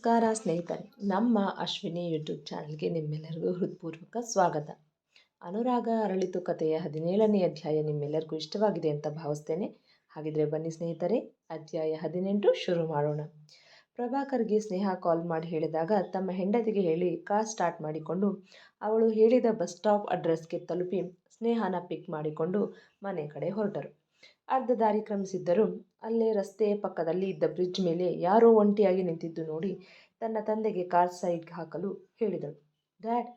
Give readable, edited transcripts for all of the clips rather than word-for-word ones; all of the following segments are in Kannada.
ನಮಸ್ಕಾರ ಸ್ನೇಹಿತರೆ, ನಮ್ಮ ಅಶ್ವಿನಿ ಯೂಟ್ಯೂಬ್ ಚಾನಲ್ಗೆ ನಿಮ್ಮೆಲ್ಲರಿಗೂ ಹೃತ್ಪೂರ್ವಕ ಸ್ವಾಗತ. ಅನುರಾಗ ಅರಳಿತು ಕಥೆಯ 17ನೇ ಅಧ್ಯಾಯ ನಿಮ್ಮೆಲ್ಲರಿಗೂ ಇಷ್ಟವಾಗಿದೆ ಅಂತ ಭಾವಿಸ್ತೇನೆ. ಹಾಗಿದ್ರೆ ಬನ್ನಿ ಸ್ನೇಹಿತರೆ, ಅಧ್ಯಾಯ 18 ಶುರು ಮಾಡೋಣ. ಪ್ರಭಾಕರ್ಗೆ ಸ್ನೇಹ ಕಾಲ್ ಮಾಡಿ ಹೇಳಿದಾಗ ತಮ್ಮ ಹೆಂಡತಿಗೆ ಹೇಳಿ ಕಾರ್ ಸ್ಟಾರ್ಟ್ ಮಾಡಿಕೊಂಡು ಅವಳು ಹೇಳಿದ ಬಸ್ ಸ್ಟಾಪ್ ಅಡ್ರೆಸ್ಗೆ ತಲುಪಿ ಸ್ನೇಹನ ಪಿಕ್ ಮಾಡಿಕೊಂಡು ಮನೆ ಕಡೆ ಹೊರಟರು. ಅರ್ಧ ದಾರಿ ಕ್ರಮಿಸಿದ್ದರೂ ಅಲ್ಲೇ ರಸ್ತೆಯ ಪಕ್ಕದಲ್ಲಿ ಇದ್ದ ಬ್ರಿಡ್ಜ್ ಮೇಲೆ ಯಾರೋ ಒಂಟಿಯಾಗಿ ನಿಂತಿದ್ದು ನೋಡಿ ತನ್ನ ತಂದೆಗೆ ಕಾರ್ ಸೈಡ್ ಹಾಕಲು ಹೇಳಿದಳು. Dad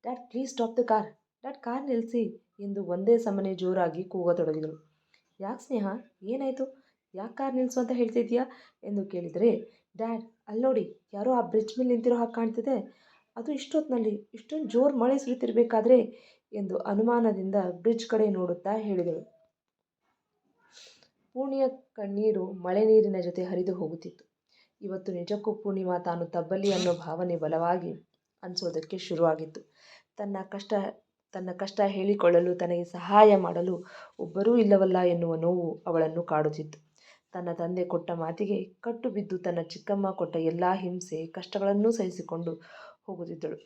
dad please stop the car, dad car ನಿಲ್ಲಿಸಿ ಎಂದು ಒಂದೇ ಸಮನೆ ಜೋರಾಗಿ ಕೂಗತೊಡಗಿದಳು. ಯಾಕೆ ಸ್ನೇಹ, ಏನಾಯಿತು? ಯಾಕೆ ಕಾರ್ ನಿಲ್ಲಿಸು ಅಂತ ಹೇಳ್ತಿದ್ಯಾ ಎಂದು ಕೇಳಿದರೆ, ಡ್ಯಾಡ್ ಅಲ್ಲಿ ನೋಡಿ, ಯಾರೋ ಆ ಬ್ರಿಡ್ಜ್ ಮೇಲೆ ನಿಂತಿರೋ ಹಾಗೆ ಕಾಣ್ತಿದೆ, ಅದು ಇಷ್ಟೊತ್ತಿನಲ್ಲಿ ಇಷ್ಟೊಂದು ಜೋರು ಮಳೆ ಸುರಿತಿರ್ಬೇಕಾದ್ರೆ ಎಂದು ಅನುಮಾನದಿಂದ ಬ್ರಿಡ್ಜ್ ಕಡೆ ನೋಡುತ್ತಾ ಹೇಳಿದಳು. ಪೂರ್ಣಿಯ ಕಣ್ಣೀರು ಮಳೆ ನೀರಿನ ಜೊತೆ ಹರಿದು ಹೋಗುತ್ತಿತ್ತು. ಇವತ್ತು ನಿಜಕ್ಕೂ ಪೂರ್ಣಿಮಾ ತಾನು ತಬ್ಬಲಿ ಅನ್ನೋ ಭಾವನೆ ಬಲವಾಗಿ ಅನಿಸೋದಕ್ಕೆ ಶುರುವಾಗಿತ್ತು. ತನ್ನ ಕಷ್ಟ ಹೇಳಿಕೊಳ್ಳಲು, ತನಗೆ ಸಹಾಯ ಮಾಡಲು ಒಬ್ಬರೂ ಇಲ್ಲವಲ್ಲ ಎನ್ನುವ ನೋವು ಅವಳನ್ನು ಕಾಡುತ್ತಿತ್ತು. ತನ್ನ ತಂದೆ ಕೊಟ್ಟ ಮಾತಿಗೆ ಕಟ್ಟು ಬಿದ್ದು ತನ್ನ ಚಿಕ್ಕಮ್ಮ ಕೊಟ್ಟ ಎಲ್ಲ ಹಿಂಸೆ ಕಷ್ಟಗಳನ್ನೂ ಸಹಿಸಿಕೊಂಡು ಹೋಗುತ್ತಿದ್ದಳು.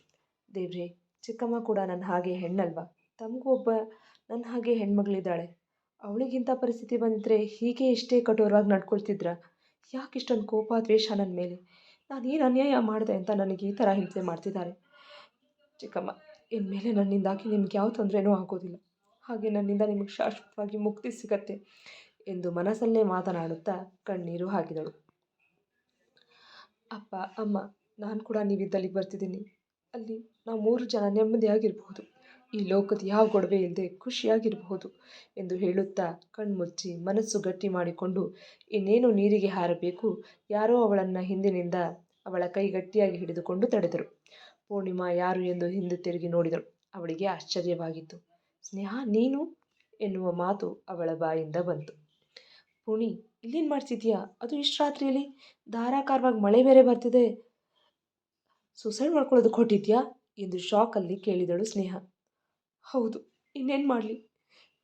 ದೇವ್ರೇ, ಚಿಕ್ಕಮ್ಮ ಕೂಡ ನನ್ನ ಹಾಗೆ ಹೆಣ್ಣಲ್ವಾ? ತಮಗೂ ಒಬ್ಬ ನನ್ನ ಹಾಗೆ ಹೆಣ್ಮಗಳಿದ್ದಾಳೆ. ಅವಳಿಗಿಂತ ಪರಿಸ್ಥಿತಿ ಬಂದಿದ್ರೆ ಹೀಗೆ ಇಷ್ಟೇ ಕಠೋರವಾಗಿ ನಡ್ಕೊಳ್ತಿದ್ರ? ಯಾಕೆ ಇಷ್ಟೊಂದು ಕೋಪ ದ್ವೇಷ ನನ್ನ ಮೇಲೆ? ನಾನೇನು ಅನ್ಯಾಯ ಮಾಡಿದೆ ಅಂತ ನನಗೆ ಈ ಥರ ಹಿಂಸೆ ಮಾಡ್ತಿದ್ದಾರೆ? ಚಿಕ್ಕಮ್ಮ, ಇನ್ಮೇಲೆ ನನ್ನಿಂದಾಗಿ ನಿಮ್ಗೆ ಯಾವ ತೊಂದರೆನೂ ಆಗೋದಿಲ್ಲ. ಹಾಗೆ ನನ್ನಿಂದ ನಿಮಗೆ ಶಾಶ್ವತವಾಗಿ ಮುಕ್ತಿ ಸಿಗತ್ತೆ ಎಂದು ಮನಸ್ಸಲ್ಲೇ ಮಾತನಾಡುತ್ತಾ ಕಣ್ಣೀರು ಹಾಕಿದಳು. ಅಪ್ಪ ಅಮ್ಮ, ನಾನು ಕೂಡ ನೀವಿದ್ದಲ್ಲಿಗೆ ಬರ್ತಿದ್ದೀನಿ. ಅಲ್ಲಿ ನಾವು 3 ಜನ ನೆಮ್ಮದಿಯಾಗಿರ್ಬಹುದು. ಈ ಲೋಕದ ಯಾವ ಗೊಡವೆ ಇಲ್ಲದೆ ಖುಷಿಯಾಗಿರಬಹುದು ಎಂದು ಹೇಳುತ್ತಾ ಕಣ್ಮುಚ್ಚಿ ಮನಸ್ಸು ಗಟ್ಟಿ ಮಾಡಿಕೊಂಡು ಇನ್ನೇನು ನೀರಿಗೆ ಹಾರಬೇಕು, ಯಾರೋ ಅವಳನ್ನು ಹಿಂದಿನಿಂದ ಅವಳ ಕೈ ಗಟ್ಟಿಯಾಗಿ ಹಿಡಿದುಕೊಂಡು ತಡೆದರು. ಪೂರ್ಣಿಮಾ ಯಾರು ಎಂದು ಹಿಂದೆ ತಿರುಗಿ ನೋಡಿದಳು. ಅವಳಿಗೆ ಆಶ್ಚರ್ಯವಾಗಿತ್ತು. ಸ್ನೇಹ, ನೀನು ಎನ್ನುವ ಮಾತು ಅವಳ ಬಾಯಿಂದ ಬಂತು. ಪೂರ್ಣಿ, ಇಲ್ಲೇನು ಮಾಡ್ತಿದ್ಯಾ? ಅದು ಇಷ್ಟು ರಾತ್ರಿಯಲ್ಲಿ? ಧಾರಾಕಾರವಾಗಿ ಮಳೆ ಬೇರೆ ಬರ್ತಿದೆ. ಸುಸೈಡ್ ಮಾಡ್ಕೊಳ್ಳೋದಕ್ಕೆ ಹೊಟ್ಟಿದ್ಯಾ ಎಂದು ಶಾಕಲ್ಲಿ ಕೇಳಿದಳು ಸ್ನೇಹ. ಹೌದು, ಇನ್ನೇನು ಮಾಡಲಿ?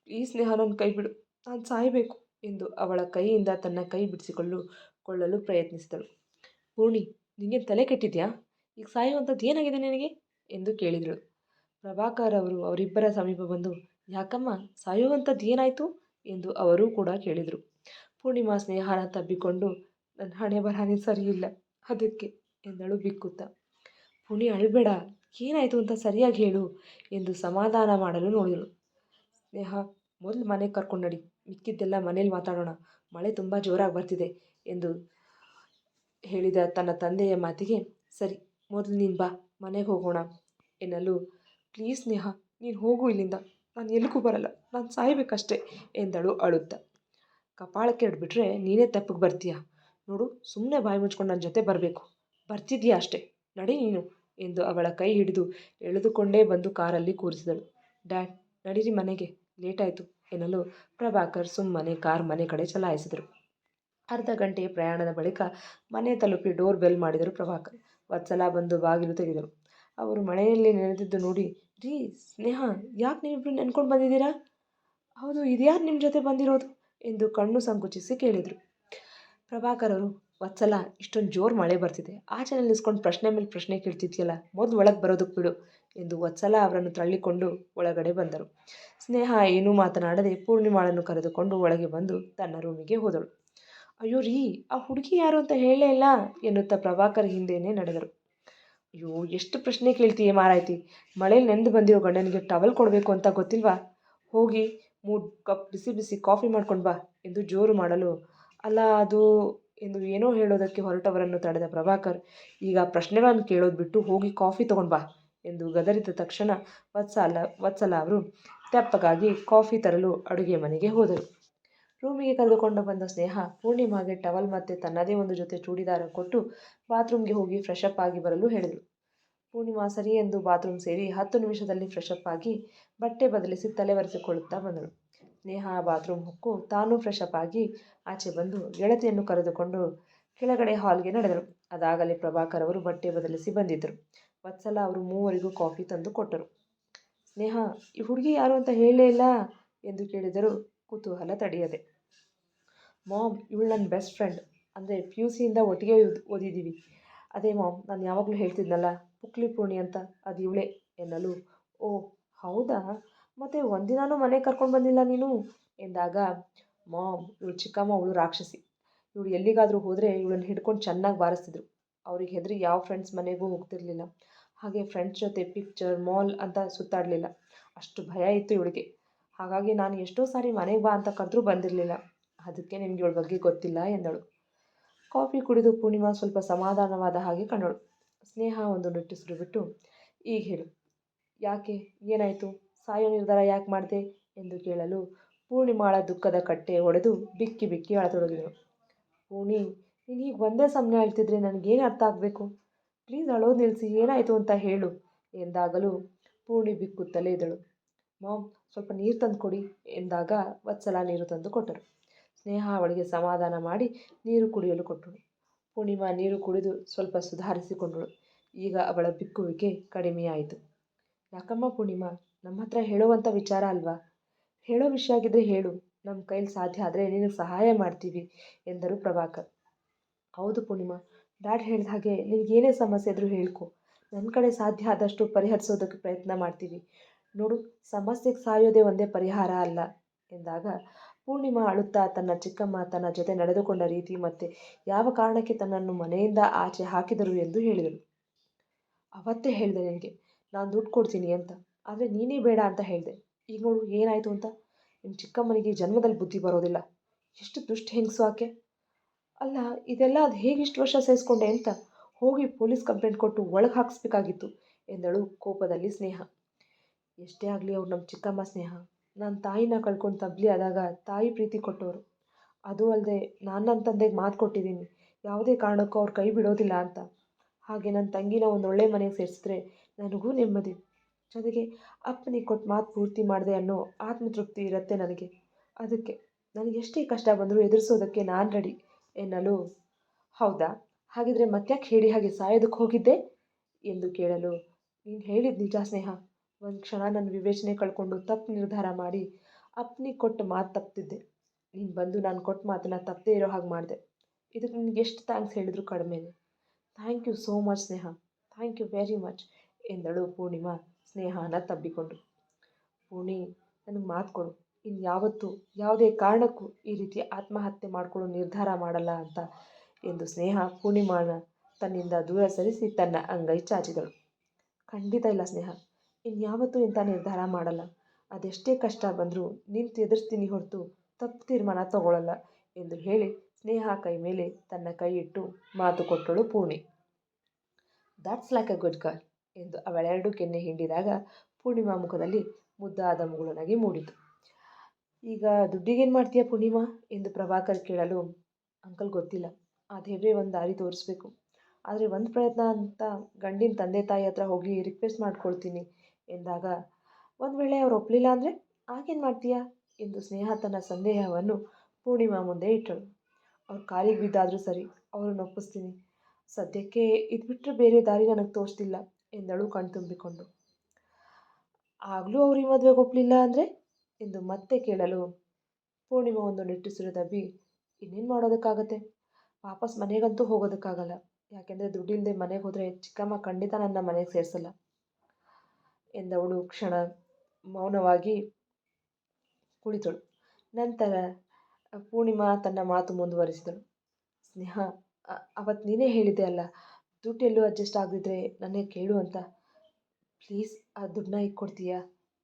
ಪ್ಲೀಸ್ ಸ್ನೇಹ, ನನ್ನ ಕೈ ಬಿಡು, ನಾನು ಸಾಯಬೇಕು ಎಂದು ಅವಳ ಕೈಯಿಂದ ತನ್ನ ಕೈ ಬಿಡಿಸಿಕೊಳ್ಳಲು ಪ್ರಯತ್ನಿಸಿದಳು. ಪೂರ್ಣಿ, ನಿನಗೆ ತಲೆ ಕೆಟ್ಟಿದ್ಯಾ? ಈಗ ಸಾಯುವಂಥದ್ದು ಏನಾಗಿದೆ ನಿನಗೆ ಎಂದು ಕೇಳಿದಳು. ಪ್ರಭಾಕರ್ ಅವರು ಅವರಿಬ್ಬರ ಸಮೀಪ ಬಂದು, ಯಾಕಮ್ಮ, ಸಾಯುವಂಥದ್ದು ಏನಾಯಿತು ಎಂದು ಅವರೂ ಕೂಡ ಕೇಳಿದರು. ಪೂರ್ಣಿಮಾ ಸ್ನೇಹನ ತಬ್ಬಿಕೊಂಡು, ನನ್ನ ಹಣೆ ಬರಹನೇ ಸರಿ ಇಲ್ಲ, ಅದಕ್ಕೆ ಎಂದಳು ಬಿಕ್ಕುತ್ತಾ. ಪುಣಿ, ಅಳಬೇಡ, ಏನಾಯಿತು ಅಂತ ಸರಿಯಾಗಿ ಹೇಳು ಎಂದು ಸಮಾಧಾನ ಮಾಡಲು ನೋಡಿದಳು. ಸ್ನೇಹ, ಮೊದಲು ಮನೆಗೆ ಕರ್ಕೊಂಡು ನಡಿ, ಮಿಕ್ಕಿದ್ದೆಲ್ಲ ಮನೇಲಿ ಮಾತಾಡೋಣ, ಮಳೆ ತುಂಬ ಜೋರಾಗಿ ಬರ್ತಿದೆ ಎಂದು ಹೇಳಿದ ತನ್ನ ತಂದೆಯ ಮಾತಿಗೆ, ಸರಿ, ಮೊದಲು ನೀನು ಬಾ, ಮನೆಗೆ ಹೋಗೋಣ ಎನ್ನಲು, ಪ್ಲೀಸ್ ಸ್ನೇಹ, ನೀನು ಹೋಗು ಇಲ್ಲಿಂದ, ನಾನು ಎಲ್ಲಿಗೂ ಬರಲ್ಲ, ನಾನು ಸಾಯಬೇಕಷ್ಟೆ ಎಂದಳು ಅಳುತ್ತಾ. ಕಪಾಳಕ್ಕೆ ಹಿಡ್ಬಿಟ್ರೆ ನೀನೇ ತಪ್ಪಿಗೆ ಬರ್ತೀಯ ನೋಡು, ಸುಮ್ಮನೆ ಬಾಯಿ ಮುಚ್ಕೊಂಡು ನನ್ನ ಜೊತೆ ಬರಬೇಕು, ಬರ್ತಿದ್ದೀಯಾ ಅಷ್ಟೇ, ನಡಿ ನೀನು ಎಂದು ಅವಳ ಕೈ ಹಿಡಿದು ಎಳೆದುಕೊಂಡೇ ಬಂದು ಕಾರಲ್ಲಿ ಕೂರಿಸಿದಳು. ಡ್ಯಾಡ್, ನಡೀರಿ ಮನೆಗೆ, ಲೇಟಾಯಿತು ಎನ್ನಲು ಪ್ರಭಾಕರ್ ಸುಮ್ಮನೆ ಕಾರ್ ಮನೆ ಕಡೆ ಚಲಾಯಿಸಿದರು. ಅರ್ಧ ಗಂಟೆಯ ಪ್ರಯಾಣದ ಬಳಿಕ ಮನೆ ತಲುಪಿ ಡೋರ್ ಬೆಲ್ ಮಾಡಿದರು ಪ್ರಭಾಕರ್. ವತ್ಸಲ ಬಂದು ಬಾಗಿಲು ತೆಗೆದರು. ಅವರು ಮಳೆಯಲ್ಲಿ ನೆನೆದಿದ್ದು ನೋಡಿ, ರೀ ಸ್ನೇಹ, ಯಾಕೆ ನೀವಿಬ್ರು ನೆನ್ಕೊಂಡು ಬಂದಿದ್ದೀರಾ? ಹೌದು, ಇದ್ಯಾರು ನಿಮ್ಮ ಜೊತೆ ಬಂದಿರೋದು ಎಂದು ಕಣ್ಣು ಸಂಕುಚಿಸಿ ಕೇಳಿದರು. ಪ್ರಭಾಕರ್ ಅವರು, ವತ್ಸಲ, ಇಷ್ಟೊಂದು ಜೋರು ಮಳೆ ಬರ್ತಿದೆ, ಆಚೆ ನಿಲ್ಲಿಸ್ಕೊಂಡು ಪ್ರಶ್ನೆ ಮೇಲೆ ಪ್ರಶ್ನೆ ಕೇಳ್ತಿದ್ಯಲ್ಲ, ಮೊದಲು ಒಳಗೆ ಬರೋದಕ್ಕೆ ಬಿಡು ಎಂದು ವತ್ಸಲ ಅವರನ್ನು ತಳ್ಳಿಕೊಂಡು ಒಳಗಡೆ ಬಂದರು. ಸ್ನೇಹ ಏನೂ ಮಾತನಾಡದೆ ಪೂರ್ಣಿಮಾಳನ್ನು ಕರೆದುಕೊಂಡು ಒಳಗೆ ಬಂದು ತನ್ನ ರೂಮಿಗೆ ಹೋದಳು. ಅಯ್ಯೋ ರೀ, ಆ ಹುಡುಗಿ ಯಾರು ಅಂತ ಹೇಳಲೇ ಇಲ್ಲ ಎನ್ನುತ್ತಾ ಪ್ರಭಾಕರ್ ಹಿಂದೆಯೇ ನಡೆದರು. ಅಯ್ಯೋ, ಎಷ್ಟು ಪ್ರಶ್ನೆ ಕೇಳ್ತೀಯೇ ಮಾರಾಯ್ತಿ, ಮಳೇಲಿ ನೆಂದು ಬಂದಿರೋ ಗಂಡನಿಗೆ ಟವಲ್ ಕೊಡಬೇಕು ಅಂತ ಗೊತ್ತಿಲ್ವಾ? ಹೋಗಿ 3 ಕಪ್ ಬಿಸಿ ಬಿಸಿ ಕಾಫಿ ಮಾಡ್ಕೊಂಡು ಬಾ ಎಂದು ಜೋರು ಮಾಡಲು, ಅಲ್ಲ ಅದು ಎಂದು ಏನೋ ಹೇಳೋದಕ್ಕೆ ಹೊರಟವರನ್ನು ತಡೆದ ಪ್ರಭಾಕರ್, ಈಗ ಪ್ರಶ್ನೆಗಳನ್ನು ಕೇಳೋದು ಬಿಟ್ಟು ಹೋಗಿ ಕಾಫಿ ತೊಗೊಂಡು ಬಾ ಎಂದು ಗದರಿದ ತಕ್ಷಣ ವತ್ಸಲ ಅವರು ತೆಪ್ಪಗಾಗಿ ಕಾಫಿ ತರಲು ಅಡುಗೆ ಮನೆಗೆ ಹೋದರು. ರೂಮಿಗೆ ಕರೆದುಕೊಂಡು ಬಂದ ಸ್ನೇಹ ಪೂರ್ಣಿಮಾಗೆ ಟವಲ್ ಮತ್ತು ತನ್ನದೇ ಒಂದು ಜೊತೆ ಚೂಡಿದಾರ ಕೊಟ್ಟು ಬಾತ್ರೂಮ್ಗೆ ಹೋಗಿ ಫ್ರೆಶಪ್ ಆಗಿ ಬರಲು ಹೇಳಿದರು. ಪೂರ್ಣಿಮಾ ಸರಿ ಎಂದು ಬಾತ್ರೂಮ್ ಸೇರಿ 10 ನಿಮಿಷದಲ್ಲಿ ಫ್ರೆಶಪ್ ಆಗಿ ಬಟ್ಟೆ ಬದಲಿಸಿ ತಲೆ ಒರೆಸಿಕೊಳ್ಳುತ್ತಾ ಬಂದಳು. ಸ್ನೇಹ ಬಾತ್ರೂಮ್ ಹೊಕ್ಕು ತಾನೂ ಫ್ರೆಶಪ್ ಆಗಿ ಆಚೆ ಬಂದು ಗೆಳತಿಯನ್ನು ಕರೆದುಕೊಂಡು ಕೆಳಗಡೆ ಹಾಲ್ಗೆ ನಡೆದಳು. ಅದಾಗಲೇ ಪ್ರಭಾಕರ್ ಅವರು ಬಟ್ಟೆ ಬದಲಿಸಿ ಬಂದಿದ್ದರು. ವತ್ಸಲ ಅವರು ಮೂವರಿಗೂ ಕಾಫಿ ತಂದು ಕೊಟ್ಟರು. ಸ್ನೇಹ, ಈ ಹುಡುಗಿ ಯಾರು ಅಂತ ಹೇಳಲೇ ಇಲ್ಲ ಎಂದು ಕೇಳಿದರು ಕುತೂಹಲ ತಡೆಯದೆ. ಮಾಮ್, ಇವಳು ನನ್ನ ಬೆಸ್ಟ್ ಫ್ರೆಂಡ್, ಅಂದರೆ PUCಯಿಂದ ಒಟ್ಟಿಗೆ ಓದಿದ್ದೀವಿ, ಅದೇ ಮಾಮ್, ನಾನು ಯಾವಾಗಲೂ ಹೇಳ್ತಿದ್ನಲ್ಲ, ಪುಕ್ಲಿ ಪೂರ್ಣಿ ಅಂತ, ಅದು ಇವಳೇ ಎನ್ನಲು, ಓ ಹೌದಾ, ಮತ್ತು ಒಂದಿನಾನೂ ಮನೆಗೆ ಕರ್ಕೊಂಡು ಬಂದಿಲ್ಲ ನೀನು ಎಂದಾಗ, ಮಾಮ್ ಇವಳು ಚಿಕ್ಕಮ್ಮ, ಅವಳು ರಾಕ್ಷಸಿ. ಇವಳು ಎಲ್ಲಿಗಾದರೂ ಹೋದರೆ ಇವಳನ್ನ ಹಿಡ್ಕೊಂಡು ಚೆನ್ನಾಗಿ ಬಾರಿಸ್ತಿದ್ರು. ಅವ್ರಿಗೆ ಹೆದರಿ ಯಾವ ಫ್ರೆಂಡ್ಸ್ ಮನೆಗೂ ಹೋಗ್ತಿರ್ಲಿಲ್ಲ. ಹಾಗೆ ಫ್ರೆಂಡ್ಸ್ ಜೊತೆ ಪಿಕ್ಚರ್, ಮಾಲ್ ಅಂತ ಸುತ್ತಾಡಲಿಲ್ಲ. ಅಷ್ಟು ಭಯ ಇತ್ತು ಇವಳಿಗೆ. ಹಾಗಾಗಿ ನಾನು ಎಷ್ಟೋ ಸಾರಿ ಮನೆಗೆ ಬಾ ಅಂತ ಕರೆದ್ರೂ ಬಂದಿರಲಿಲ್ಲ. ಅದಕ್ಕೆ ನಿಮ್ಗೆ ಇವಳ ಬಗ್ಗೆ ಗೊತ್ತಿಲ್ಲ ಎಂದಳು. ಕಾಫಿ ಕುಡಿದು ಪೂರ್ಣಿಮಾ ಸ್ವಲ್ಪ ಸಮಾಧಾನವಾದ ಹಾಗೆ ಕಂಡಳು. ಸ್ನೇಹ ಒಂದು ನಿಟ್ಟುಸಿರು ಬಿಟ್ಟು, ಈಗ ಹೇಳು, ಯಾಕೆ, ಏನಾಯಿತು, ಸಾಯೋ ನಿರ್ಧಾರ ಯಾಕೆ ಮಾಡಿದೆ ಎಂದು ಕೇಳಲು ಪೂರ್ಣಿಮಾಳ ದುಃಖದ ಕಟ್ಟೆ ಒಡೆದು ಬಿಕ್ಕಿ ಬಿಕ್ಕಿ ಅಳತೊಡಗಿದಳು. ಪೂರ್ಣಿ, ನೀನು ಹೀಗೆ ಒಂದೇ ಸಮಯ ಹೇಳ್ತಿದ್ರೆ ನನಗೇನು ಅರ್ಥ ಆಗಬೇಕು? ಪ್ಲೀಸ್ ಅಳೋದು ನಿಲ್ಲಿಸಿ, ಏನಾಯಿತು ಅಂತ ಹೇಳು ಎಂದಾಗಲೂ ಪೂರ್ಣಿ ಬಿಕ್ಕುತ್ತಲೇ ಇದ್ದಳು. ಮಾಮ್, ಸ್ವಲ್ಪ ನೀರು ತಂದು ಕೊಡಿ ಎಂದಾಗ ವತ್ಸಲ ನೀರು ತಂದು ಕೊಟ್ಟರು. ಸ್ನೇಹ ಅವಳಿಗೆ ಸಮಾಧಾನ ಮಾಡಿ ನೀರು ಕುಡಿಯಲು ಕೊಟ್ಟಳು. ಪೂರ್ಣಿಮಾ ನೀರು ಕುಡಿದು ಸ್ವಲ್ಪ ಸುಧಾರಿಸಿಕೊಂಡಳು. ಈಗ ಅವಳ ಬಿಕ್ಕುವಿಕೆ ಕಡಿಮೆಯಾಯಿತು. ಯಾಕಮ್ಮ ಪೂರ್ಣಿಮಾ, ನಮ್ಮ ಹತ್ರ ಹೇಳುವಂಥ ವಿಚಾರ ಅಲ್ವಾ? ಹೇಳೋ ವಿಷಯ ಆಗಿದ್ದರೆ ಹೇಳು, ನಮ್ಮ ಕೈಲಿ ಸಾಧ್ಯ ಆದರೆ ನಿನಗೆ ಸಹಾಯ ಮಾಡ್ತೀವಿ ಎಂದರು ಪ್ರಭಾಕರ್. ಹೌದು ಪೂರ್ಣಿಮಾ, ಡ್ಯಾಡ್ ಹೇಳಿದ ಹಾಗೆ ನಿನಗೇನೇ ಸಮಸ್ಯೆ ಇದ್ರೂ ಹೇಳ್ಕೊ, ನನ್ನ ಕಡೆ ಸಾಧ್ಯ ಆದಷ್ಟು ಪರಿಹರಿಸೋದಕ್ಕೆ ಪ್ರಯತ್ನ ಮಾಡ್ತೀವಿ. ನೋಡು, ಸಮಸ್ಯೆಗೆ ಸಾಯೋದೇ ಒಂದೇ ಪರಿಹಾರ ಅಲ್ಲ ಎಂದಾಗ ಪೂರ್ಣಿಮಾ ಅಳುತ್ತಾ ತನ್ನ ಚಿಕ್ಕಮ್ಮ ತನ್ನ ಜೊತೆ ನಡೆದುಕೊಂಡ ರೀತಿ ಮತ್ತು ಯಾವ ಕಾರಣಕ್ಕೆ ತನ್ನನ್ನು ಮನೆಯಿಂದ ಆಚೆ ಹಾಕಿದರು ಎಂದು ಹೇಳಿದಳು. ಅವತ್ತೇ ಹೇಳಿದೆ ನಿನಗೆ ನಾನು ದುಡ್ಡು ಕೊಡ್ತೀನಿ ಅಂತ, ಆದರೆ ನೀನೇ ಬೇಡ ಅಂತ ಹೇಳಿದೆ. ಈಗ ನೋಡು ಏನಾಯಿತು ಅಂತ. ನಿಮ್ಮ ಚಿಕ್ಕಮ್ಮನಿಗೆ ಜನ್ಮದಲ್ಲಿ ಬುದ್ಧಿ ಬರೋದಿಲ್ಲ. ಎಷ್ಟು ದುಷ್ಟ ಹೆಂಗಸು ಆಕೆ. ಅಲ್ಲ, ಇದೆಲ್ಲ ಅದು ಹೇಗೆ ಇಷ್ಟು ವರ್ಷ ಸಹಿಸ್ಕೊಂಡೆ ಅಂತ ಹೋಗಿ ಪೊಲೀಸ್ ಕಂಪ್ಲೇಂಟ್ ಕೊಟ್ಟು ಒಳಗೆ ಹಾಕಿಸ್ಬೇಕಾಗಿತ್ತು ಎಂದಳು ಕೋಪದಲ್ಲಿ ಸ್ನೇಹ. ಎಷ್ಟೇ ಆಗಲಿ ಅವ್ರು ನಮ್ಮ ಚಿಕ್ಕಮ್ಮ ಸ್ನೇಹ. ನಾನು ತಾಯಿನ ಕಳ್ಕೊಂಡು ತಬ್ಲಿ ಆದಾಗ ತಾಯಿ ಪ್ರೀತಿ ಕೊಟ್ಟವರು. ಅದು ಅಲ್ಲದೆ ನಾನು ನನ್ನ ತಂದೆಗೆ ಮಾತು ಕೊಟ್ಟಿದ್ದೀನಿ, ಯಾವುದೇ ಕಾರಣಕ್ಕೂ ಅವ್ರು ಕೈ ಬಿಡೋದಿಲ್ಲ ಅಂತ. ಹಾಗೆ ನನ್ನ ತಂಗಿನ ಒಂದು ಒಳ್ಳೆ ಮನೆಗೆ ಸೇರಿಸಿದ್ರೆ ನನಗೂ ನೆಮ್ಮದಿ, ಜೊತೆಗೆ ಅಪ್ಪನಿಗೆ ಕೊಟ್ಟು ಮಾತು ಪೂರ್ತಿ ಮಾಡಿದೆ ಅನ್ನೋ ಆತ್ಮತೃಪ್ತಿ ಇರುತ್ತೆ ನನಗೆ. ಅದಕ್ಕೆ ನನಗೆ ಎಷ್ಟೇ ಕಷ್ಟ ಬಂದರೂ ಎದುರಿಸೋದಕ್ಕೆ ನಾನು ರೆಡಿ ಎನ್ನಲು, ಹೌದಾ, ಹಾಗಿದ್ರೆ ಮತ್ತ್ಯಾಕೆ ಹೇಳಿ ಹಾಗೆ ಸಾಯೋದಕ್ಕೆ ಹೋಗಿದ್ದೆ ಎಂದು ಕೇಳಲು, ನೀನು ಹೇಳಿದ ನಿಜ ಸ್ನೇಹ. ಒಂದು ಕ್ಷಣ ನನ್ನ ವಿವೇಚನೆ ಕಳ್ಕೊಂಡು ತಪ್ಪು ನಿರ್ಧಾರ ಮಾಡಿ ಅಪ್ಪನಿಗೆ ಕೊಟ್ಟು ಮಾತು ತಪ್ಪಿದ್ದೆ. ನೀನು ಬಂದು ನಾನು ಕೊಟ್ಟ ಮಾತನ್ನು ತಪ್ಪದೇ ಇರೋ ಹಾಗೆ ಮಾಡಿದೆ. ಇದಕ್ಕೆ ನಿನಗೆ ಎಷ್ಟು ಥ್ಯಾಂಕ್ಸ್ ಹೇಳಿದ್ರು ಕಡಿಮೆನೆ. Thank you so much Sneha, thank you very much ಎಂದಳು ಪೂರ್ಣಿಮಾ ಸ್ನೇಹನ ತಬ್ಬಿಕೊಂಡು. ಪೂರ್ಣಿ, ನನಗೆ ಮಾತು ಕೊಡು, ಇನ್ಯಾವತ್ತೂ ಯಾವುದೇ ಕಾರಣಕ್ಕೂ ಈ ರೀತಿ ಆತ್ಮಹತ್ಯೆ ಮಾಡಿಕೊಳ್ಳೋ ನಿರ್ಧಾರ ಮಾಡಲ್ಲ ಅಂತ ಎಂದು ಸ್ನೇಹ ಪೂರ್ಣಿಮಾನ ತನ್ನಿಂದ ದೂರ ಸರಿಸಿ ತನ್ನ ಅಂಗೈ ಚಾಚಿದಳು. ಖಂಡಿತ ಇಲ್ಲ ಸ್ನೇಹ, ಇನ್ಯಾವತ್ತೂ ಇಂಥ ನಿರ್ಧಾರ ಮಾಡಲ್ಲ. ಅದೆಷ್ಟೇ ಕಷ್ಟ ಬಂದರೂ ನಿಂತು ಎದುರಿಸ್ತೀನಿ ಹೊರತು ತಪ್ಪು ತೀರ್ಮಾನ ತಗೊಳ್ಳಲ್ಲ ಎಂದು ಹೇಳಿ ಸ್ನೇಹ ಕೈ ಮೇಲೆ ತನ್ನ ಕೈ ಇಟ್ಟು ಮಾತು ಕೊಟ್ಟಳು Purni. That's like a good girl ಎಂದು ಅವಳೆರಡು ಕೆನ್ನೆ ಹಿಂಡಿದಾಗ ಪೂರ್ಣಿಮಾ ಮುಖದಲ್ಲಿ ಮುದ್ದಾದ ಮುಗುಳು ನಗೆ ಮೂಡಿತು. ಈಗ ದುಡ್ಡಿಗೇನು ಮಾಡ್ತೀಯಾ ಪೂರ್ಣಿಮಾ ಎಂದು ಪ್ರಭಾಕರ್ ಕೇಳಲು, ಅಂಕಲ್ ಗೊತ್ತಿಲ್ಲ, ಆ ದೇವ್ರೇ ಒಂದು ದಾರಿ ತೋರಿಸ್ಬೇಕು. ಆದರೆ ಒಂದು ಪ್ರಯತ್ನ ಅಂತ ಗಂಡಿನ ತಂದೆ ತಾಯಿ ಹತ್ರ ಹೋಗಿ ರಿಕ್ವೆಸ್ಟ್ ಮಾಡ್ಕೊಳ್ತೀನಿ ಎಂದಾಗ, ಒಂದು ವೇಳೆ ಅವ್ರು ಒಪ್ಪಲಿಲ್ಲ ಅಂದರೆ ಆಗೇನು ಮಾಡ್ತೀಯಾ ಎಂದು ಸ್ನೇಹ ತನ್ನ ಸಂದೇಹವನ್ನು ಪೂರ್ಣಿಮಾ ಮುಂದೆ ಇಟ್ಟಳು. ಅವ್ರ ಕಾಲಿಗೆ ಬಿದ್ದಾದರೂ ಸರಿ, ಅವ್ರನ್ನ ಒಪ್ಪಿಸ್ತೀನಿ. ಸದ್ಯಕ್ಕೆ ಇದು ಬಿಟ್ಟರೆ ಬೇರೆ ದಾರಿ ನನಗೆ ತೋರಿಸ್ತಿಲ್ಲ ಎಂದಳು ಕಣ್ತುಂಬಿಕೊಂಡು. ಆಗಲೂ ಅವ್ರು ಈ ಮದುವೆಗೆ ಒಪ್ಪಲಿಲ್ಲ ಅಂದರೆ ಎಂದು ಮತ್ತೆ ಕೇಳಲು ಪೂರ್ಣಿಮಾ ಒಂದು ನಿಟ್ಟುಸಿರು ದಬ್ಬಿ, ಇನ್ನೇನು ಮಾಡೋದಕ್ಕಾಗತ್ತೆ, ವಾಪಸ್ ಮನೆಗಂತೂ ಹೋಗೋದಕ್ಕಾಗಲ್ಲ. ಯಾಕೆಂದರೆ ದುಡ್ಡಿಲ್ಲದೆ ಮನೆಗೆ ಹೋದರೆ ಚಿಕ್ಕಮ್ಮ ಖಂಡಿತ ನನ್ನ ಮನೆಗೆ ಸೇರಿಸಲ್ಲ ಎಂದವಳು ಕ್ಷಣ ಮೌನವಾಗಿ ಕುಳಿತಳು. ನಂತರ ಪೂರ್ಣಿಮಾ ತನ್ನ ಮಾತು ಮುಂದುವರಿಸಿದಳು. ಸ್ನೇಹ, ಅವತ್ತು ನೀನೇ ಹೇಳಿದ್ದೆ ಅಲ್ಲ, ದುಡ್ಡು ಎಲ್ಲೂ ಅಡ್ಜಸ್ಟ್ ಆಗದಿದ್ರೆ ನನಗೆ ಕೇಳು ಅಂತ. ಪ್ಲೀಸ್ ಆ ದುಡ್ಡನ್ನ ಈಗ ಕೊಡ್ತೀಯಾ?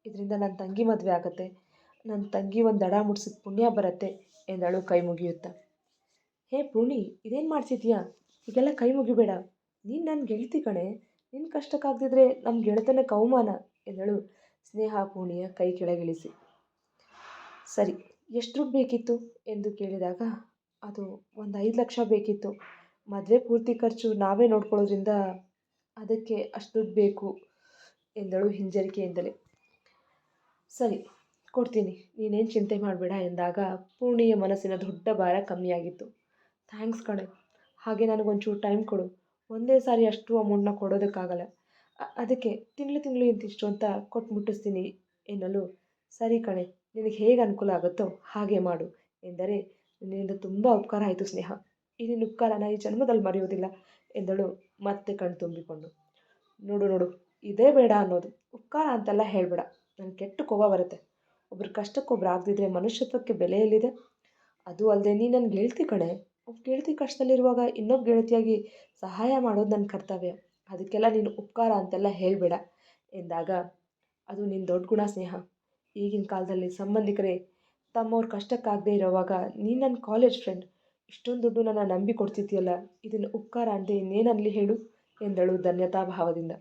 ಇದರಿಂದ ನನ್ನ ತಂಗಿ ಮದುವೆ ಆಗುತ್ತೆ, ನನ್ನ ತಂಗಿ ಒಂದು ದಡ ಮುಟ್ಸಿದ ಪುಣ್ಯ ಬರುತ್ತೆ ಎಂದಳು ಕೈ ಮುಗಿಯುತ್ತಾ. ಹೇ ಪೂರ್ಣಿ, ಇದೇನು ಮಾಡ್ತಿದ್ಯಾ? ಹೀಗೆಲ್ಲ ಕೈ ಮುಗಿಬೇಡ. ನೀನು ನನ್ನ ಗೆಳತಿ ಕಣೆ, ನಿನ್ನ ಕಷ್ಟಕ್ಕಾಗದಿದ್ರೆ ನಮ್ಮ ಗೆಳೆತನಕ್ಕೆ ಅವಮಾನ ಎಂದಳು ಸ್ನೇಹ ಪೂರ್ಣಿಯ ಕೈ ಕೆಳಗಿಳಿಸಿ. ಸರಿ, ಎಷ್ಟು ದುಡ್ಡು ಬೇಕಿತ್ತು ಎಂದು ಕೇಳಿದಾಗ, ಅದು ಒಂದು 5 ಲಕ್ಷ ಬೇಕಿತ್ತು. ಮದುವೆ ಪೂರ್ತಿ ಖರ್ಚು ನಾವೇ ನೋಡ್ಕೊಳ್ಳೋದ್ರಿಂದ ಅದಕ್ಕೆ ಅಷ್ಟು ದುಡ್ಡು ಬೇಕು ಎಂದಳು ಹಿಂಜರಿಕೆಯಿಂದಲೇ. ಸರಿ, ಕೊಡ್ತೀನಿ, ನೀನೇನು ಚಿಂತೆ ಮಾಡಬೇಡ ಎಂದಾಗ ಪೂರ್ಣಿಯ ಮನಸ್ಸಿನ ದೊಡ್ಡ ಭಾರ ಕಮ್ಮಿಯಾಗಿತ್ತು. ಥ್ಯಾಂಕ್ಸ್ ಕಣೆ. ಹಾಗೆ ನನಗೊಂಚೂರು ಟೈಮ್ ಕೊಡು. ಒಂದೇ ಸಾರಿ ಅಷ್ಟು ಅಮೌಂಟ್ನ ಕೊಡೋದಕ್ಕಾಗಲ್ಲ. ಅದಕ್ಕೆ ತಿಂಗಳು ಇಂತಿಷ್ಟು ಅಂತ ಕೊಟ್ಟು ಮುಟ್ಟಿಸ್ತೀನಿ ಎನ್ನಲು, ಸರಿ ಕಣೆ, ನಿನಗೆ ಹೇಗೆ ಅನುಕೂಲ ಆಗುತ್ತೋ ಹಾಗೆ ಮಾಡು ಎಂದರೆ, ನಿನ್ನಿಂದ ತುಂಬ ಉಪಕಾರ ಆಯಿತು ಸ್ನೇಹ. ಈ ನಿನ್ನ ಉಪಕಾರನ ಈ ಜನ್ಮದಲ್ಲಿ ಮರೆಯೋದಿಲ್ಲ ಎಂದಳು ಮತ್ತೆ ಕಣ್ ತುಂಬಿಕೊಂಡು. ನೋಡು ನೋಡು, ಇದೇ ಬೇಡ ಅನ್ನೋದು. ಉಪಕಾರ ಅಂತೆಲ್ಲ ಹೇಳಬೇಡ. ನನಗೆ ಕೆಟ್ಟ ಕೋಪ ಬರುತ್ತೆ. ಒಬ್ರ ಕಷ್ಟಕ್ಕೊಬ್ರು ಆಗದಿದ್ರೆ ಮನುಷ್ಯತ್ವಕ್ಕೆ ಬೆಲೆ ಎಲ್ಲಿದೆ? ಅದು ಅಲ್ಲದೆ ನೀ ನನ್ನ ಗೆಳತಿ ಕಣೆ. ಒಬ್ಬ ಗೆಳತಿ ಕಷ್ಟದಲ್ಲಿರುವಾಗ ಇನ್ನೊಬ್ಬ ಗೆಳತಿಯಾಗಿ ಸಹಾಯ ಮಾಡೋದು ನನ್ನ ಕರ್ತವ್ಯ. ಅದಕ್ಕೆಲ್ಲ ನೀನು ಉಪಕಾರ ಅಂತೆಲ್ಲ ಹೇಳಬೇಡ ಎಂದಾಗ, ಅದು ನಿನ್ನ ದೊಡ್ಡ ಗುಣ ಸ್ನೇಹ. ಈಗಿನ ಕಾಲದಲ್ಲಿ ಸಂಬಂಧಿಕರೇ ತಮ್ಮವ್ರ ಕಷ್ಟಕ್ಕಾಗದೇ ಇರೋವಾಗ ನೀನು ನನ್ನ ಕಾಲೇಜ್ ಫ್ರೆಂಡ್, ಇಷ್ಟೊಂದು ದುಡ್ಡು ನನ್ನ ನಂಬಿ ಕೊಡ್ತಿದ್ಯಲ್ಲ, ಇದನ್ನು ಉಪಕಾರ ಅಂದೆ ಇನ್ನೇನನ್ನಲಿ ಹೇಳು ಎಂದಳು ಧನ್ಯತಾ ಭಾವದಿಂದ.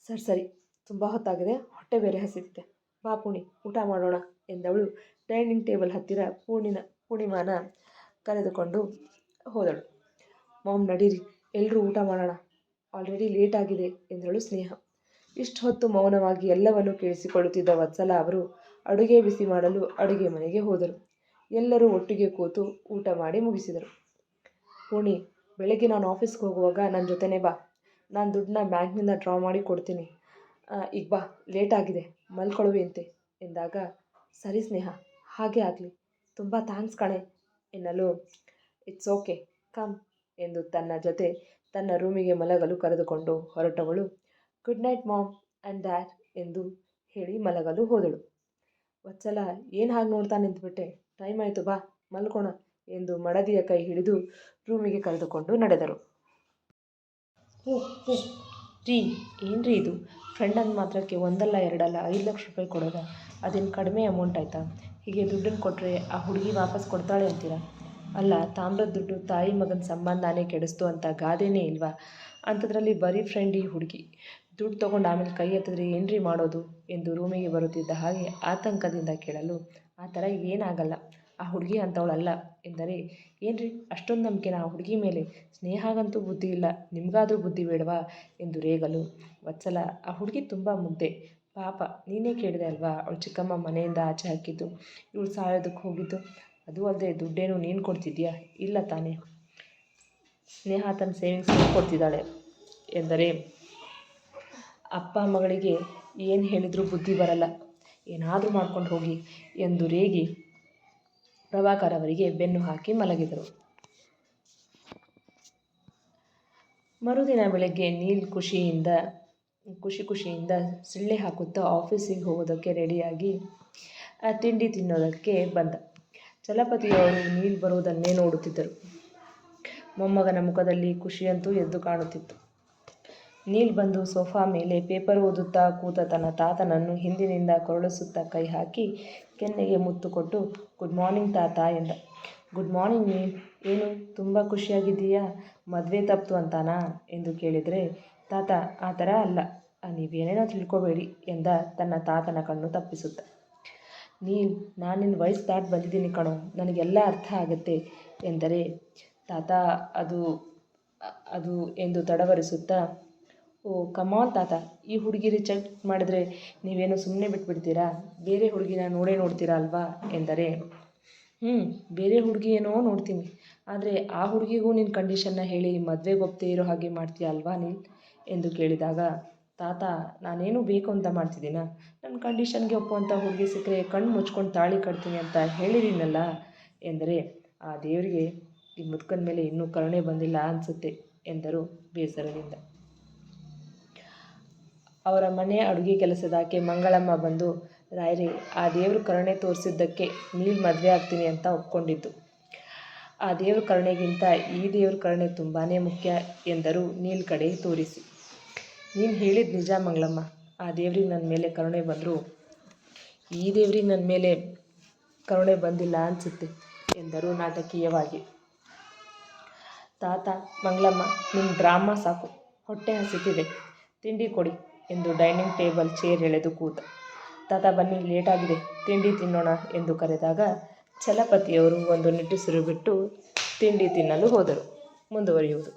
ಸರಿ ಸರಿ, ತುಂಬ ಹೊತ್ತಾಗಿದೆ, ಹೊಟ್ಟೆ ಬೇರೆ ಹಸಿತಿದೆ. ಬಾ ಪೂಣಿ, ಊಟ ಮಾಡೋಣ ಎಂದವಳು ಡೈನಿಂಗ್ ಟೇಬಲ್ ಹತ್ತಿರ ಪೂರ್ಣಿಮಾನ ಕರೆದುಕೊಂಡು ಹೋದಳು. ಮಾಮ್ ನಡೀರಿ, ಎಲ್ಲರೂ ಊಟ ಮಾಡೋಣ, ಆಲ್ರೆಡಿ ಲೇಟ್ ಆಗಿದೆ ಎಂದಳು ಸ್ನೇಹ. ಇಷ್ಟು ಹೊತ್ತು ಮೌನವಾಗಿ ಎಲ್ಲವನ್ನೂ ಕೇಳಿಸಿಕೊಳ್ಳುತ್ತಿದ್ದ ವತ್ಸಲ ಅವರು ಅಡುಗೆ ಬಿಸಿ ಮಾಡಲು ಅಡುಗೆ ಮನೆಗೆ ಹೋದರು. ಎಲ್ಲರೂ ಒಟ್ಟಿಗೆ ಕೂತು ಊಟ ಮಾಡಿ ಮುಗಿಸಿದರು. ಪೂಣಿ, ಬೆಳಗ್ಗೆ ನಾನು ಆಫೀಸ್ಗೆ ಹೋಗುವಾಗ ನನ್ನ ಜೊತೆನೇ ಬಾ. ನಾನು ದುಡ್ಡನ್ನ ಬ್ಯಾಂಕ್ನಿಂದ ಡ್ರಾ ಮಾಡಿ ಕೊಡ್ತೀನಿ. ಈಗ ಬಾ, ಲೇಟ್ ಆಗಿದೆ, ಮಲ್ಕೊಳ್ಳುವಂತೆ ಎಂದಾಗ, ಸರಿ ಸ್ನೇಹ, ಹಾಗೆ ಆಗಲಿ, ತುಂಬ ಥ್ಯಾಂಕ್ಸ್ ಕಣೆ ಎನ್ನಲು, ಇಟ್ಸ್ ಓಕೆ, ಕಮ್ ಎಂದು ತನ್ನ ಜೊತೆ ತನ್ನ ರೂಮಿಗೆ ಮಲಗಲು ಕರೆದುಕೊಂಡು ಹೊರಟವಳು good night mom and dad ಎಂದು ಹೇಳಿ ಮಲಗಲು ಹೋದಳು. ವತ್ಸಲ, ಏನು ಹಾಗೆ ನೋಡ್ತಾ ನಿಂತುಬಿಟ್ಟೆ, ಟೈಮ್ ಆಯಿತು, ಬಾ ಮಲ್ಕೋಣ ಎಂದು ಮಡದಿಯ ಕೈ ಹಿಡಿದು ರೂಮಿಗೆ ಕರೆದುಕೊಂಡು ನಡೆದರು. ರೀ, ಏನ್ರಿ ಇದು? ಫ್ರೆಂಡ್ ಅಂದ ಮಾತ್ರಕ್ಕೆ ಒಂದಲ್ಲ ಎರಡಲ್ಲ 5 ಲಕ್ಷ ರೂಪಾಯಿ ಕೊಡೋದ? ಅದೇನು ಕಡಿಮೆ ಅಮೌಂಟ್ ಆಯಿತಾ? ಹೀಗೆ ದುಡ್ಡನ್ನು ಕೊಟ್ಟರೆ ಆ ಹುಡುಗಿ ವಾಪಸ್ ಕೊಡ್ತಾಳೆ ಅಂತೀರಾ? ಅಲ್ಲ, ತಾಮ್ರದ ದುಡ್ಡು ತಾಯಿ ಮಗನ ಸಂಬಂಧನೇ ಕೆಡಿಸ್ತು ಅಂತ ಗಾದೆನೇ ಇಲ್ವಾ? ಅಂಥದ್ರಲ್ಲಿ ಬರೀ ಫ್ರೆಂಡ್ ಈ ಹುಡುಗಿ. ದುಡ್ಡು ತೊಗೊಂಡು ಆಮೇಲೆ ಕೈ ಎತ್ತಿದ್ರೆ ಏನ್ರಿ ಮಾಡೋದು ಎಂದು ರೂಮಿಗೆ ಬರುತ್ತಿದ್ದ ಹಾಗೆ ಆತಂಕದಿಂದ ಕೇಳಲು, ಆ ಥರ ಏನಾಗಲ್ಲ, ಆ ಹುಡುಗಿ ಅಂಥವಳಲ್ಲ ಎಂದರೆ, ಏನ್ರಿ ಅಷ್ಟೊಂದು ನಂಬಿಕೆನ ಆ ಹುಡುಗಿ ಮೇಲೆ? ಸ್ನೇಹಾಗಂತೂ ಬುದ್ಧಿ ಇಲ್ಲ, ನಿಮಗಾದರೂ ಬುದ್ಧಿ ಬೇಡವಾ ಎಂದು ರೇಗಲು, ವತ್ಸಲ, ಆ ಹುಡುಗಿ ತುಂಬ ಮುಗ್ದೆ ಪಾಪ, ನೀನೇ ಕೇಳಿದೆ ಅಲ್ವಾ, ಅವಳು ಚಿಕ್ಕಮ್ಮ ಮನೆಯಿಂದ ಆಚೆ ಹಾಕಿದ್ದು, ಇವಳು ಸಾಯೋದಕ್ಕೆ ಹೋಗಿದ್ದು. ಅದು ಅಲ್ಲದೆ ದುಡ್ಡೇನು ನೀನು ಕೊಡ್ತಿದ್ಯಾ? ಇಲ್ಲ ತಾನೇ, ಸ್ನೇಹ ತನ್ನ ಸೇವಿಂಗ್ಸ್ ಕೊಡ್ತಿದ್ದಾಳೆ ಎಂದರೆ, ಅಪ್ಪ ಮಗಳಿಗೆ ಏನು ಹೇಳಿದರೂ ಬುದ್ಧಿ ಬರಲ್ಲ, ಏನಾದರೂ ಮಾಡ್ಕೊಂಡು ಹೋಗಿ ಎಂದು ರೇಗಿ ಪ್ರಭಾಕರ್ ಅವರಿಗೆ ಬೆನ್ನು ಹಾಕಿ ಮಲಗಿದರು. ಮರುದಿನ ಬೆಳಗ್ಗೆ ನೀಲ್ ಖುಷಿಯಿಂದ ಸಿಳ್ಳೆ ಹಾಕುತ್ತಾ ಆಫೀಸಿಗೆ ಹೋಗೋದಕ್ಕೆ ರೆಡಿಯಾಗಿ ತಿಂಡಿ ತಿನ್ನೋದಕ್ಕೆ ಬಂದ. ಚಲಪತಿಯವರು ನೀಲ್ ಬರುವುದನ್ನೇ ನೋಡುತ್ತಿದ್ದರು. ಮೊಮ್ಮಗನ ಮುಖದಲ್ಲಿ ಖುಷಿಯಂತೂ ಎದ್ದು ಕಾಣುತ್ತಿತ್ತು. ನೀಲ್ ಬಂದು ಸೋಫಾ ಮೇಲೆ ಪೇಪರ್ ಓದುತ್ತಾ ಕೂತ ತನ್ನ ತಾತನನ್ನು ಹಿಂದಿನಿಂದ ಕೊರಳಿಸುತ್ತಾ ಕೈ ಹಾಕಿ ಕೆನ್ನೆಗೆ ಮುತ್ತು ಕೊಟ್ಟು, ಗುಡ್ ಮಾರ್ನಿಂಗ್ ತಾತ ಎಂದ. ಗುಡ್ ಮಾರ್ನಿಂಗ್ ನೀಲ್, ಏನು ತುಂಬ ಖುಷಿಯಾಗಿದ್ದೀಯಾ? ಮದುವೆ ತಪ್ತು ಅಂತಾನಾ ಎಂದು ಕೇಳಿದರೆ, ತಾತ ಆ ಥರ ಅಲ್ಲ, ನೀವೇನೇನೋ ತಿಳ್ಕೊಬೇಡಿ ಎಂದ ತನ್ನ ತಾತನ ಕಣ್ಣು ತಪ್ಪಿಸುತ್ತ. ನೀಲ್, ನಾನು ನಿನ್ನ ವಯಸ್ಸು ದಾಟಿ ಬಂದಿದ್ದೀನಿ ಕಣೋ, ನನಗೆಲ್ಲ ಅರ್ಥ ಆಗುತ್ತೆ ಎಂದರೆ, ತಾತ ಅದು ಎಂದು ತಡವರಿಸುತ್ತಾ, ಓ ಕಮಾನ್ ತಾತ, ಈ ಹುಡುಗಿ ರಿಜೆಕ್ಟ್ ಮಾಡಿದ್ರೆ ನೀವೇನು ಸುಮ್ಮನೆ ಬಿಟ್ಬಿಡ್ತೀರಾ? ಬೇರೆ ಹುಡುಗಿನ ನೋಡ್ತೀರಾ ಅಲ್ವಾ ಎಂದರೆ, ಬೇರೆ ಹುಡುಗಿ ಏನೋ ನೋಡ್ತೀನಿ, ಆದರೆ ಆ ಹುಡುಗಿಗೂ ನಿನ್ನ ಕಂಡೀಷನ್ನ ಹೇಳಿ ಮದುವೆಗೆ ಒಪ್ಪದೇ ಇರೋ ಹಾಗೆ ಮಾಡ್ತೀಯ ಅಲ್ವಾ ನೀಲ್ ಎಂದು ಕೇಳಿದಾಗ, ತಾತ ನಾನೇನು ಬೇಕು ಅಂತ ಮಾಡ್ತಿದ್ದೀನ? ನನ್ನ ಕಂಡೀಷನ್ಗೆ ಒಪ್ಪುವಂಥ ಹುಡುಗಿ ಸಿಕ್ಕರೆ ಕಣ್ಣು ಮುಚ್ಕೊಂಡು ತಾಳಿ ಕಟ್ತೀನಿ ಅಂತ ಹೇಳಿದ್ದೀನಲ್ಲ ಎಂದರೆ, ಆ ದೇವರಿಗೆ ಈ ಮುದುಕನ ಮೇಲೆ ಇನ್ನೂ ಕರುಣೆ ಬಂದಿಲ್ಲ ಅನಿಸುತ್ತೆ ಎಂದರು ಬೇಸರದಿಂದ. ಅವರ ಮನೆ ಅಡುಗೆ ಕೆಲಸದಾಕೆ ಮಂಗಳಮ್ಮ ಬಂದು, ರಾಯರೇ, ಆ ದೇವರು ಕರುಣೆ ತೋರಿಸಿದ್ದಕ್ಕೆ ನೀಲ್ ಮದುವೆ ಆಗ್ತೀನಿ ಅಂತ ಒಪ್ಕೊಂಡಿದ್ದು. ಆ ದೇವ್ರ ಕರುಣೆಗಿಂತ ಈ ದೇವ್ರ ಕರುಣೆ ತುಂಬಾ ಮುಖ್ಯ ಎಂದರು ನೀಲ್ ಕಡೆ ತೋರಿಸಿ. ನೀನು ಹೇಳಿದ ನಿಜ ಮಂಗಳಮ್ಮ, ಆ ದೇವ್ರಿಗೆ ನನ್ನ ಮೇಲೆ ಕರುಣೆ ಬಂದರೂ ಈ ದೇವ್ರಿಗೆ ನನ್ನ ಮೇಲೆ ಕರುಣೆ ಬಂದಿಲ್ಲ ಅನಿಸುತ್ತೆ ಎಂದರು ನಾಟಕೀಯವಾಗಿ. ತಾತ, ಮಂಗಳಮ್ಮ, ನಿಮ್ಮ ಡ್ರಾಮಾ ಸಾಕು, ಹೊಟ್ಟೆ ಹಸಿತಿದೆ, ತಿಂಡಿ ಕೊಡಿ ಎಂದು ಡೈನಿಂಗ್ ಟೇಬಲ್ ಚೇರ್ ಎಳೆದು ಕೂತ. ತಾತ ಬನ್ನಿ, ಲೇಟಾಗಿದೆ, ತಿಂಡಿ ತಿನ್ನೋಣ ಎಂದು ಕರೆದಾಗ ಚಲಪತಿಯವರು ಒಂದು ನಿಟ್ಟುಸಿರು ಬಿಟ್ಟು ತಿಂಡಿ ತಿನ್ನಲು ಹೋದರು. ಮುಂದುವರಿಯುವುದು.